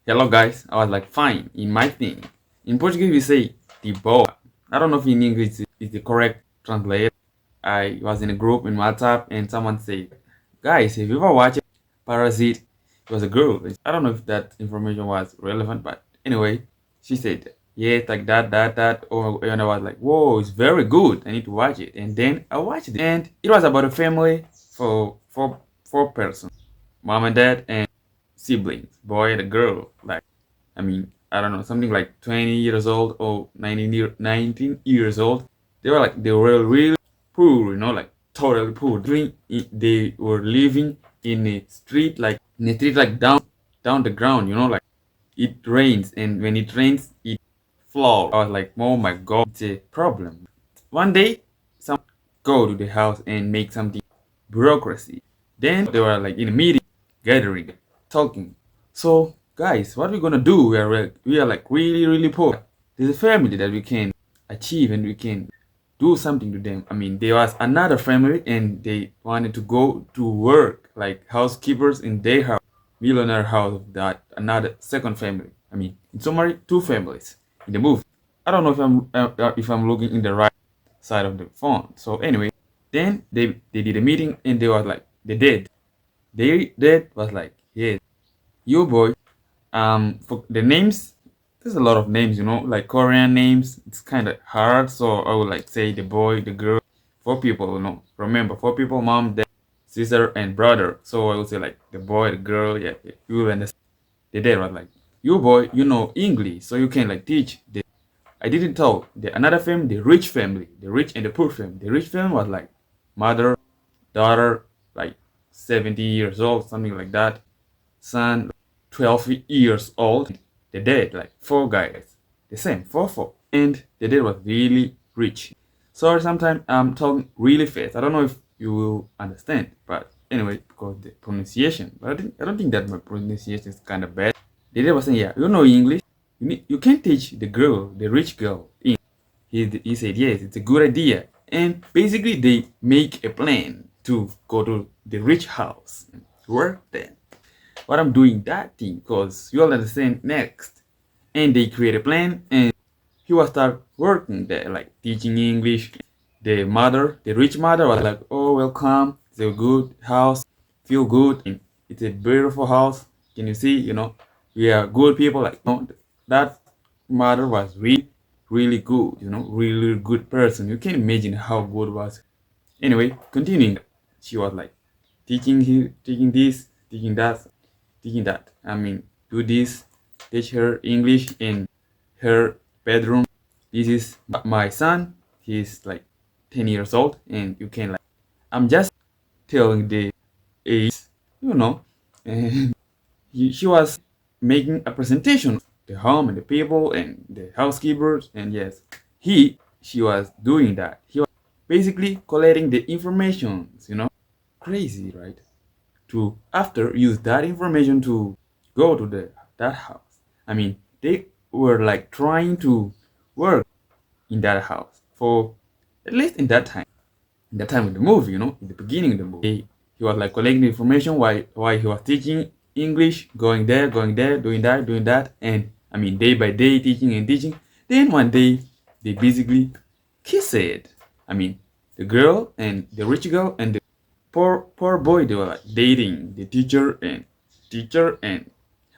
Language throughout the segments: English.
hello guys. I was like, fine, in my thing. In Portuguese, we say the boy. I don't know if in English is the correct translation. I was in a group in WhatsApp and someone said, guys, have you ever watched Parasite? It was a girl. I don't know if that information was relevant, but anyway, she said, yeah, like that. Oh, and I was like, whoa, it's very good. I need to watch it. And then I watched it. And it was about a family for four persons, mom and dad and siblings, boy and a girl. Like, I mean, I don't know, something like 20 years old or 19 years old. They were really poor, like totally poor. They were living in a street like down the ground, like it rains, and when it rains, it flows. I was like, oh my god, it's a problem. One day, some go to the house and make something bureaucracy. Then they were like in a meeting, gathering, talking. So guys, what we're gonna do? We are like really poor. There's a family that we can achieve and we can do something to them. I mean, there was another family and they wanted to go to work like housekeepers in their house, millionaire house of that another second family. I mean, in summary, two families in the movie. I don't know if I'm looking in the right side of the phone. So anyway, then they did a meeting and they was like they did was like, yes, you boy, for the names, there's a lot of names, like Korean names. It's kind of hard, so I would like say the boy, the girl, four people, remember, four people: mom, dad, sister, and brother. So I would say like the boy, the girl. Yeah, you will understand. The dad was like, you boy, you know English, so you can like teach the. I didn't tell the another family, the rich family, the rich and the poor family. The rich family was like mother, daughter, like 70 years old, something like that, son 12 years old. The dad, like four guys, the same, four. And the dad was really rich. Sorry, sometimes I'm talking really fast. I don't know if you will understand, but anyway, because the pronunciation. But I don't think that my pronunciation is kind of bad. The dad was saying, yeah, you know English. You can teach the girl, the rich girl, English. He said, yes, it's a good idea. And basically, they make a plan to go to the rich house and work there. What I'm doing that thing, because you all understand next. And they create a plan and he was start working there, like teaching English. The rich mother was like, oh, welcome, it's a good house, feel good, and it's a beautiful house. Can you see, we are good people. Like, no, that mother was really good, really good person. You can imagine how good was. Anyway, continuing, she was like teaching this, teaching that. I mean, do this, teach her English in her bedroom. This is my son. He's like 10 years old, and you can like. I'm just telling the age, and she was making a presentation of the home and the people and the housekeepers, and yes, she was doing that. He was basically collecting the information, crazy, right? To after use that information to go to that house. I mean, they were like trying to work in that house for at least in that time of the movie, in the beginning of the movie. He was like collecting information why he was teaching English, going there, doing that, and I mean day by day teaching and teaching. Then one day they basically kissed. I mean, the girl and the rich girl and the poor boy, they were like dating the teacher and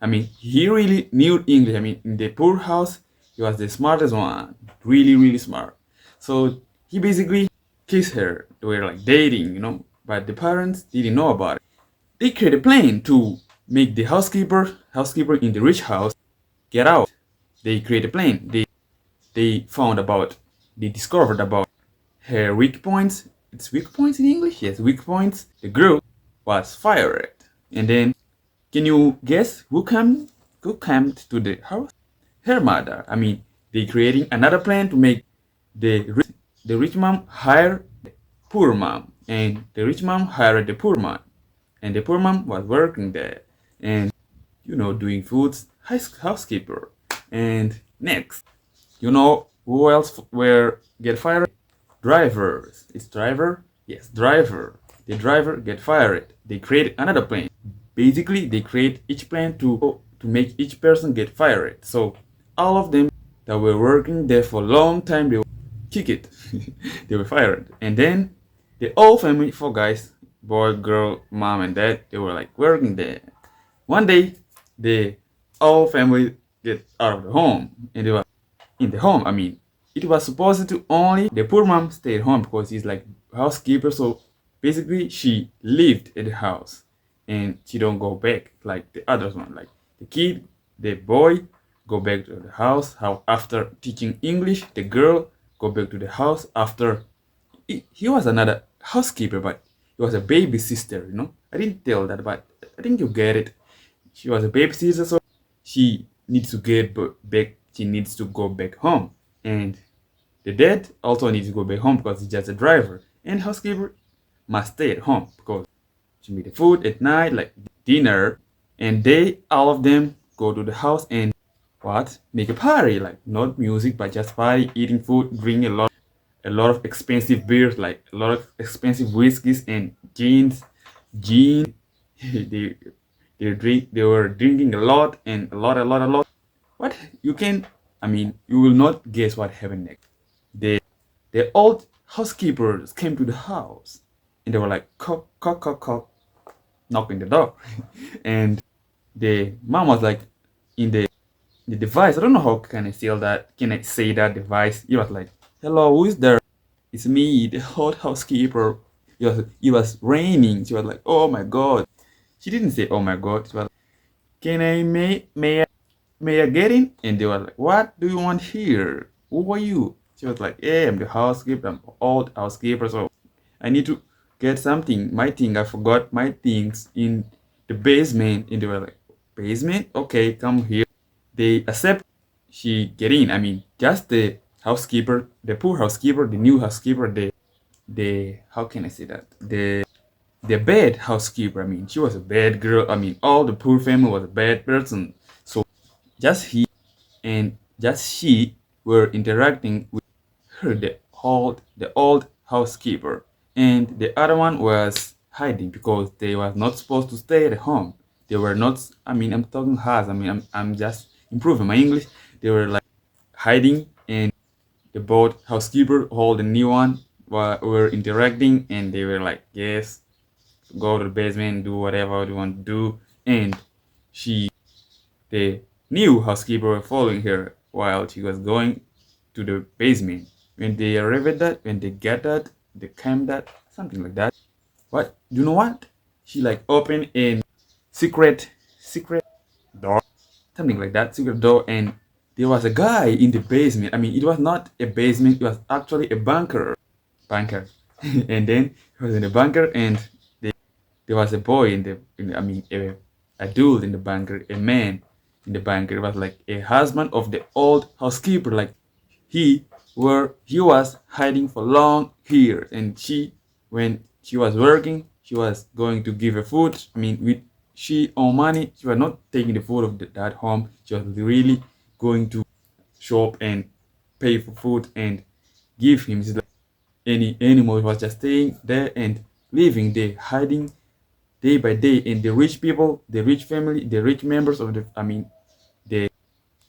I mean, he really knew English. I mean, in the poor house, he was the smartest one, really smart. So he basically kissed her. They were like dating, but the parents didn't know about it. They created a plan to make the housekeeper in the rich house get out. They created a plan. They found about, they discovered about her weak points. It's weak points in English? Yes, weak points. The girl was fired. And then, can you guess who came to the house? Her mother. I mean, they creating another plan to make the rich mom hire the poor mom. And the rich mom hired the poor mom. And the poor mom was working there. And, doing foods, housekeeper. And next, who else were get fired? Drivers. It's driver? Yes, driver. The driver get fired. They create another plane. Basically, they create each plane to to make each person get fired. So all of them that were working there for a long time, they were kick it. They were fired. And then the whole family, four guys, boy, girl, mom, and dad, they were like working there. One day, the whole family get out of the home, and they were in the home. I mean, it was supposed to only the poor mom stay at home because he's like housekeeper. So basically, she lived at the house, and she don't go back like the others one. Like the kid, the boy, go back to the house. How after teaching English, the girl go back to the house after. He was another housekeeper, but he was a baby sister. You know, I didn't tell that, but I think you get it. She was a baby sister, so she needs to get back. She needs to go back home, and the dad also needs to go back home because he's just a driver. And housekeeper must stay at home because she made the food at night, like dinner, and they all of them go to the house and what make a party, like not music but just party, eating food, drinking a lot of expensive beers, like a lot of expensive whiskeys and gin. they they were drinking a lot and a lot. What you can, I mean, you will not guess what happened next. The old housekeepers came to the house and they were like cock, knocking the door, and the mom was like in the device. I don't know how can I say that. Can I say that device? He was like, "Hello, who is there? It's me, the old housekeeper." It was raining. She was like, "Oh my god." She didn't say, "Oh my god." She was like, "Can I may I get in?" And they were like, "What do you want here? Who are you?" She was like, "Yeah, I'm the housekeeper. I'm old housekeeper, so I need to get something. My thing, I forgot my things in the basement." And they were like, "Basement? Okay, come here." They accept. She get in. I mean, just the housekeeper, the poor housekeeper, the new housekeeper, the how can I say that? The bad housekeeper. I mean, she was a bad girl. I mean, all the poor family was a bad person. So just he and just she were interacting with her, the old housekeeper, and the other one was hiding because they were not supposed to stay at home. They were not. I mean, I'm talking hard. I mean, I'm just improving my English. They were like hiding, and the both housekeeper, all the new one, were interacting, and they were like, yes, go to the basement, do whatever you want to do, and she the new housekeeper were following her while she was going to the basement. When they arrived at that, when they get that, they came that, something like that. What? You know what? She like opened a secret door, something like that, secret door, and there was a guy in the basement. I mean, it was not a basement; it was actually a bunker. And then he was in the bunker, and there was a boy I mean, a dude in the bunker, a man in the bunker. It was like a husband of the old housekeeper. Like he was hiding for long years, and when she was working, she was going to give her food. I mean, with she own money, she was not taking the food of that home. She was really going to shop and pay for food and give him. It's like any animal was just staying there and living there, hiding day by day. And the rich people, the rich family, the rich members of the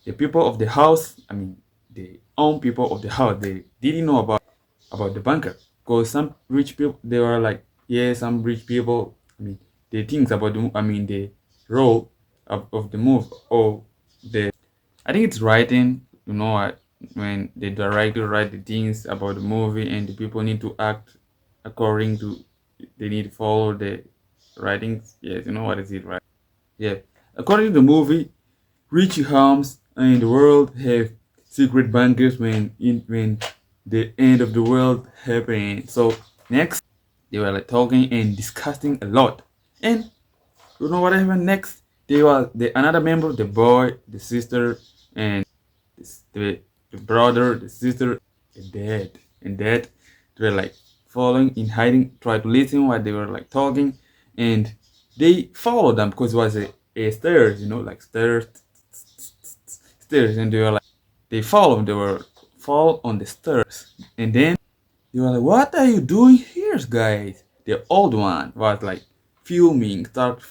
the people of the house, I mean, the own people of the house, they didn't know about the bunker. Because some rich people, they were like, yeah, some rich people, I mean, they think about the role of the move or the, I think it's writing, you know what, when the director write the things about the movie and the people need to act according to, they need to follow the writings. Yes, you know what is it, right? Yeah. According to the movie, rich homes in the world have secret bunkers when the end of the world happened. So next, they were like talking and discussing a lot. And you know what happened next? They were another member, the boy, the sister, and the brother, the sister, and dad. They were like following in hiding, try to listen what they were like talking, and they followed them because it was a stairs, you know, like stairs, and they were like they followed, they were fall on the stairs, and then they were like, "What are you doing here, guys?" The old one was like filming, start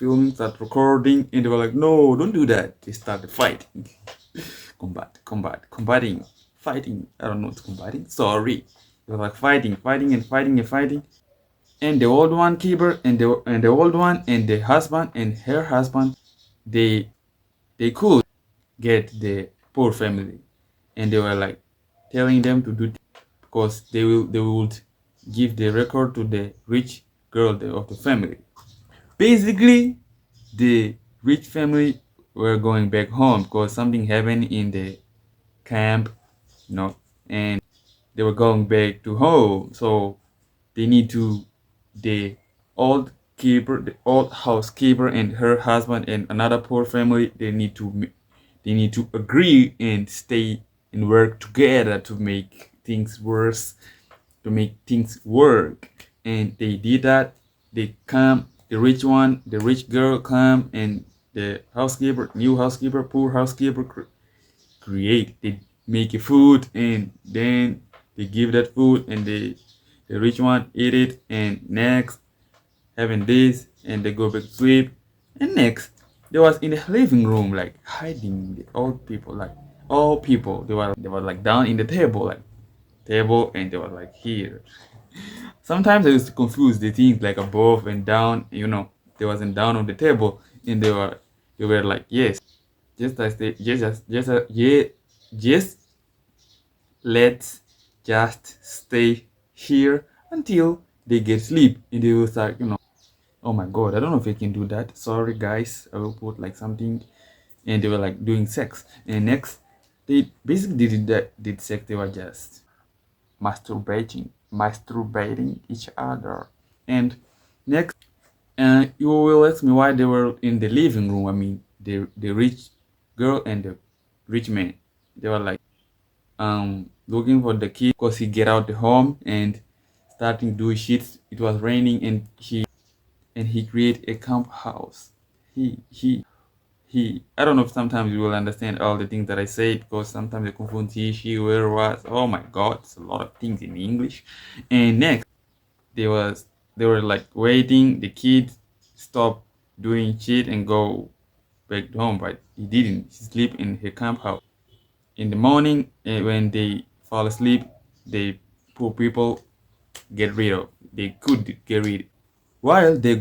recording, and they were like, no, don't do that. They started fighting. Combating, fighting. I don't know what's combating. Sorry. They were like fighting and fighting and fighting. And the old one keeper and the old one and the husband and her husband, they they could get the poor family, and they were like telling them to do because they would give the record to the rich girl of the family. Basically, the rich family were going back home because something happened in the camp, you know, and they were going back to home. So they need to the the old housekeeper and her husband and another poor family. They need to agree and stay and work together to make things worse, to make things work. And they did that. They come, the rich one, the rich girl come, and the housekeeper, new housekeeper, poor housekeeper create. They make a food, and then they give that food, and the rich one eat it, and next having this, and they go back to sleep. And next, they was in the living room, like hiding the old people, like all people. They were like down in the table, like table, and they were like here. Sometimes I used to confuse the things like above and down. They wasn't down on the table, and they were like yes, just as they yeah, just let's just stay here until they get sleep, and they will start. Oh my god, I don't know if I can do that. Sorry guys, I will put like something, and they were like doing sex. And next, they basically did sex. They were just masturbating each other. And next, you will ask me why they were in the living room. I mean, the rich girl and the rich man. They were like looking for the kid because he get out the home and starting to do shit. It was raining, and he create a camp house. He I don't know if sometimes you will understand all the things that I say because sometimes I confuse he, she, where, was. Oh my god, it's a lot of things in English. And next, they was they were like waiting. The kid stopped doing shit and go back home, but he didn't. He sleep in her camp house. In the morning, when they fall asleep, they poor people get rid of. They could get rid. While they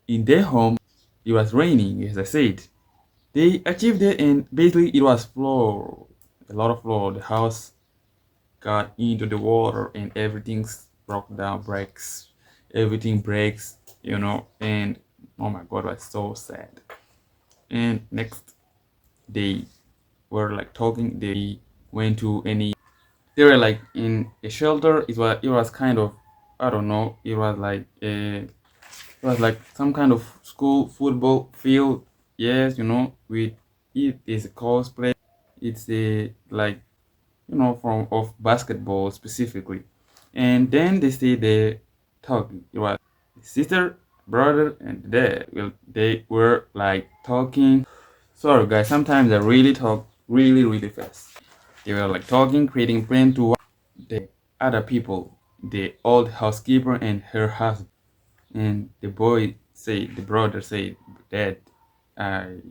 in their home, it was raining, as I said. They achieved it, and basically it was floor, a lot of floor. The house got into the water, and everything's broke down, breaks, everything breaks, and oh my god, it was so sad. And next, they were like talking. They went to any. They were like in a shelter. It was kind of, I don't know. It was like some kind of school football field. Yes, with it is a cosplay. It's a like from of basketball specifically. And then they say they talking. It was sister, brother, and dad. Well, they were like talking. Sorry guys, sometimes I really talk really really fast. They were like talking, creating plan to the other people, the old housekeeper and her husband. And the brother said, Dad, I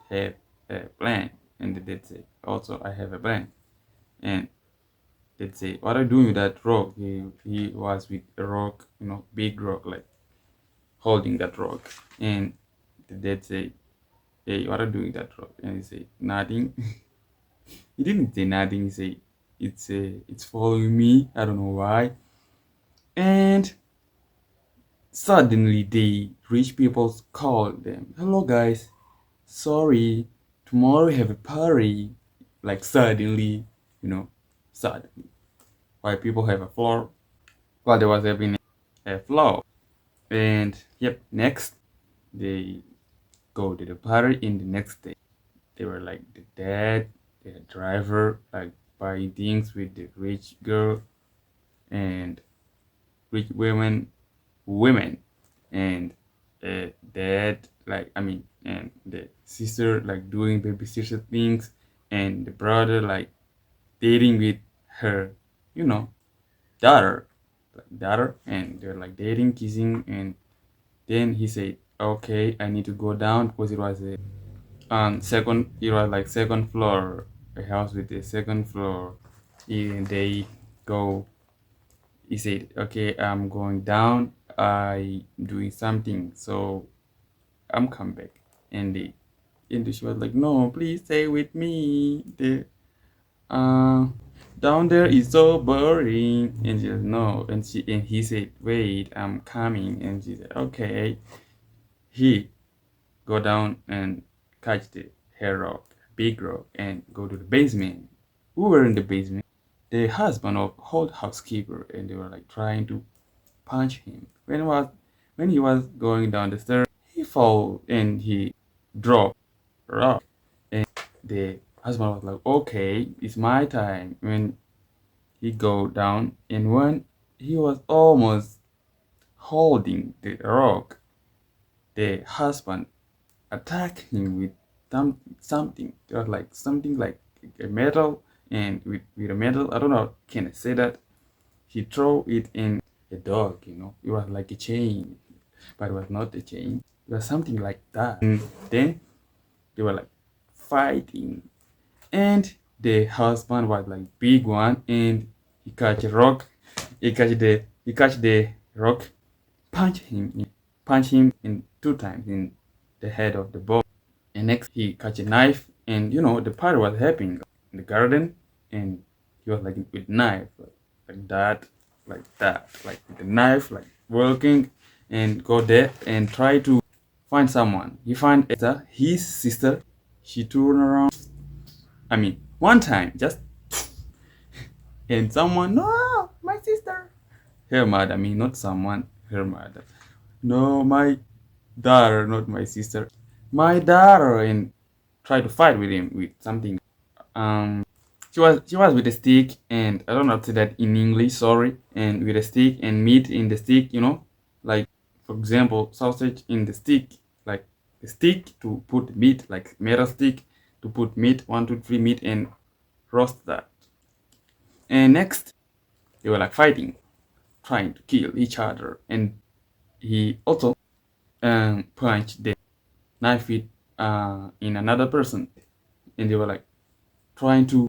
have a plan. And the dad said, also, I have a plan. And they'd say, what are you doing with that rock? He was with a rock, big rock, like holding that rock. And the dad said, hey, what are you doing with that rock? And he said, nothing. He didn't say nothing. He said, it's following me. I don't know why. And suddenly, the rich people called them. Hello, guys. Sorry, tomorrow we have a party. Like suddenly, you know, suddenly. Why people have a floor? Well, there was having a floor. And yep, next they go to the party. In the next day, they were like the dad, the driver, like buying things with the rich girl and rich women, and dad, like I mean, and the sister like doing babysitter things, and the brother like dating with her, you know, daughter, and they're like dating, kissing, and then he said, okay, I need to go down because it was a second floor, a house with a second floor. And they go, he said, okay, I'm going down, I doing something, so I'm come back. And she was like, no, please stay with me. Uh, Down there is so boring. And she said, no. And he said, wait, I'm coming. And she said, okay. He go down and catch the hair rock, big rock, and go to the basement. We were in the basement. The husband of old housekeeper, and they were like trying to punch him. When he was going down the stairs, he fall and he dropped rock. And the husband was like, okay, it's my time. When he go down, and when he was almost holding the rock, the husband attacked him with something. It was like something like a metal, and with a metal, I don't know, can I say that? He threw it in a dog, It was like a chain, but it was not a chain. It was something like that. And then they were like fighting, and the husband was like big one, and he catch a rock. He catch the rock, punch him in 2 times in the head of the ball. And next he catch a knife, and the party was happening in the garden, and he was like with knife like that, like with the knife, like working, and go there and try to find someone. He find Esther, his sister. She turned around. I mean, one time, just and someone, no, my sister. Her mother, I mean, not someone, her mother. No, my daughter, not my sister. My daughter, and try to fight with him with something. Um, she was with a stick, and I don't know how to say that in English. Sorry, and with a stick and meat in the stick. Like for example, sausage in the stick, like a stick to put meat, like metal stick to put meat, 1, 2, 3 meat, and roast that. And next, they were like fighting, trying to kill each other, and he also punched the knife it in another person, and they were like trying to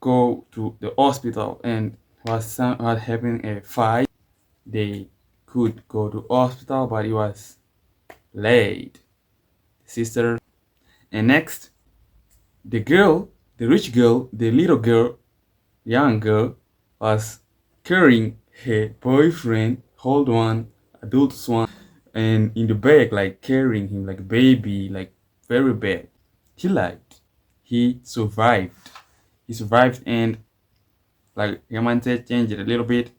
go to the hospital, and was having a fight. They could go to hospital, but it was late. Sister, and next, the rich girl, the little girl, young girl, was carrying her boyfriend, old one, adult one, and in the back, like carrying him like a baby, like very bad. He lived. He survived. He survived, and like Yaman said, changed it a little bit.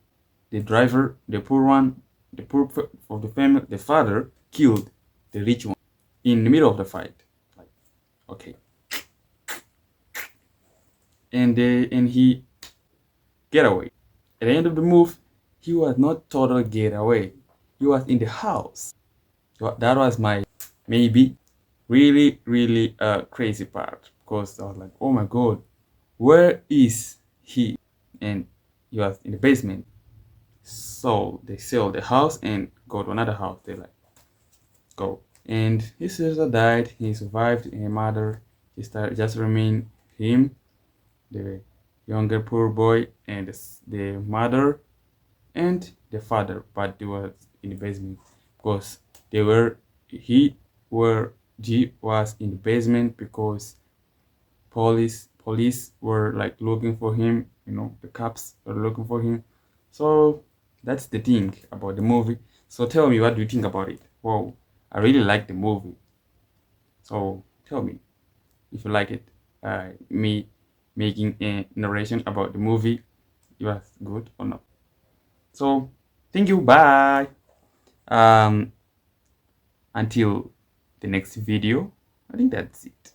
The driver, the poor one, the poor of the family, the father killed the rich one in the middle of the fight. Like, okay, and he get away. At the end of the move, he was not total get away. He was in the house. So that was my maybe really really crazy part, because I was like, oh my god, where is he? And he was in the basement. So they sell the house and go to another house. They like go. And his sister died. He survived. Her mother just remained him, the younger poor boy, and the mother and the father. But they were in the basement because he was in the basement because police were like looking for him. The cops were looking for him. So that's the thing about the movie. So tell me, what do you think about it? Wow, I really like the movie. So tell me if you like it. Me making a narration about the movie, it was good or not. So thank you. Bye. Until the next video. I think that's it.